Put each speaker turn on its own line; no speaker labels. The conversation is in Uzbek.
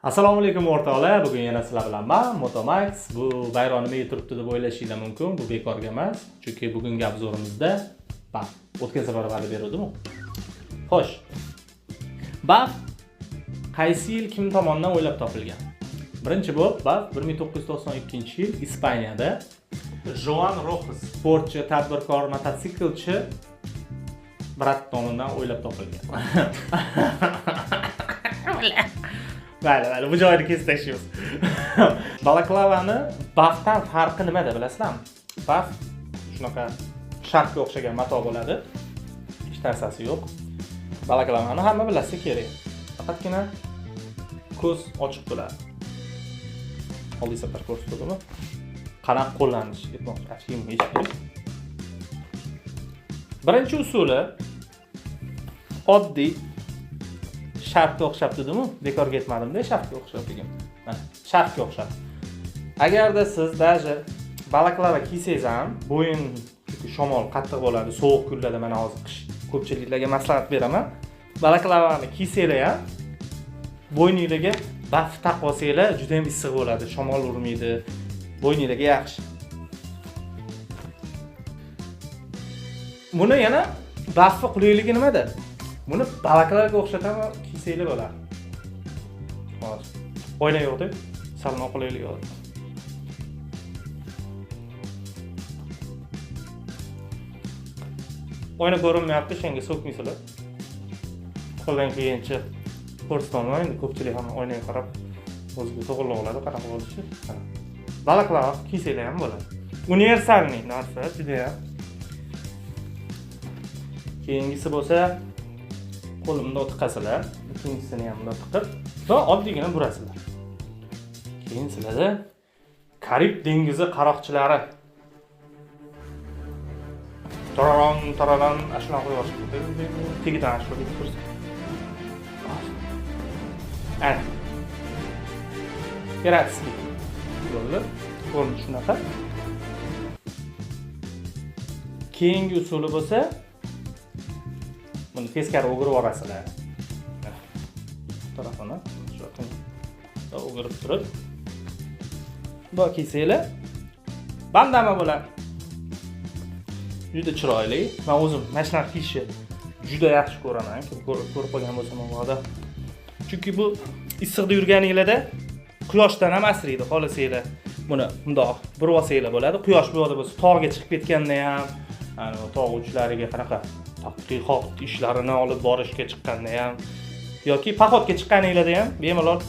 Assalomu alaykum o'rtoqlar. Bugun yana sizlar bilan men Motomax. Bu bayram nima turibdi deb o'ylashinglar mumkin. Bu bekorga emas. Chunki bugungi obzorimizda baf o'tgan safar va'da berdim. Xo'sh. Baf qaysi yil kim tomonidan o'ylab topilgan? Birinchi bo'lib baf 1992-yil Ispaniyada Joan Rojas sportchi, tadbirkor, mototsiklchi brat tomonidan o'ylab topilgan. Mayli, bu joyni kesib tashlaymiz. Balaklavani bafdan farqi nimada bilasizlarmi? Baf shunaqa shartga o'xshagan mato bo'ladi. Hech narsasi yo'q. Balaklavani hamma bilsa kerak. Faqatgina ko'z ochiq bo'ladi. Oldingi safar ko'rsatdimmi? Qanaqa qo'llanish ketmoqchi, achigim hech kim. Birinchi usuli oddiy shartga o'xshab dedimi? Bekorga aytmadim-da, shartga o'xshab degan. Mana, shartga o'xshab. Agarda siz даже balaklava kiysangiz ham, bo'yin shamol qattiq bo'ladi, sovuq kunlarda mana hozir qish ko'pchiliklarga maslahat beraman. Balaklavani kiysanglar ham bo'yningizga baf taqib olsanglar juda ham issiq bo'ladi, shamol urmaydi, bo'yningizga yaxshi. Buni yana bafni qulayligi nimada? Buni balaklavaga o'xshataman kiysanglar bo'ladi. Hozir oyna yo'q deb salon qulaylik yo'q. Oyna ko'rinmayapti, senga so'kmaysizlar. Qo'ldan keyincha ko'rsataman, endi ko'pchilik ham oynaga qarab o'ziga to'g'ri oladi, qanaqa bo'lishi. Balaklava kiysanglar ham bo'ladi. Universalniy narsa juda ham. Keyingisi bo'lsa qo'limda tiqasizlar, ikkinchisini ham bunday tiqib, va oddiygina burasizlar. Keyin sizlarda Karib dengizi qaroqchilari tararon ashuna qo'yish kerak. Tegidan ashuna deb tursa. Ana. Kerakski. Bo'ldi. Ko'rinish shunaqa. Keyingi usuli bo'lsa buni teskari o'girib orasizlar. Tarafini shu yoqqa o'girib turib, bu kiysanglar bandama bo'ladi. Juda chiroyli. Men o'zim mashina kiyishni juda yaxshi ko'raman. Kim ko'rib qolgan bo'lsa mavzuda. Chunki bu issiqda yurganingizda quyoshdan ham asraydi, xohlasanglar. Buni bundoq bir olsanglar bo'ladi. Quyosh bu yoqda bo'lsa tog'ga chiqib ketganda ham, tog' uchlariga qanaqa tadqiqot ishlarini olib borishga chiqqanda ham yoki poxodga chiqqaningizda ham bemalol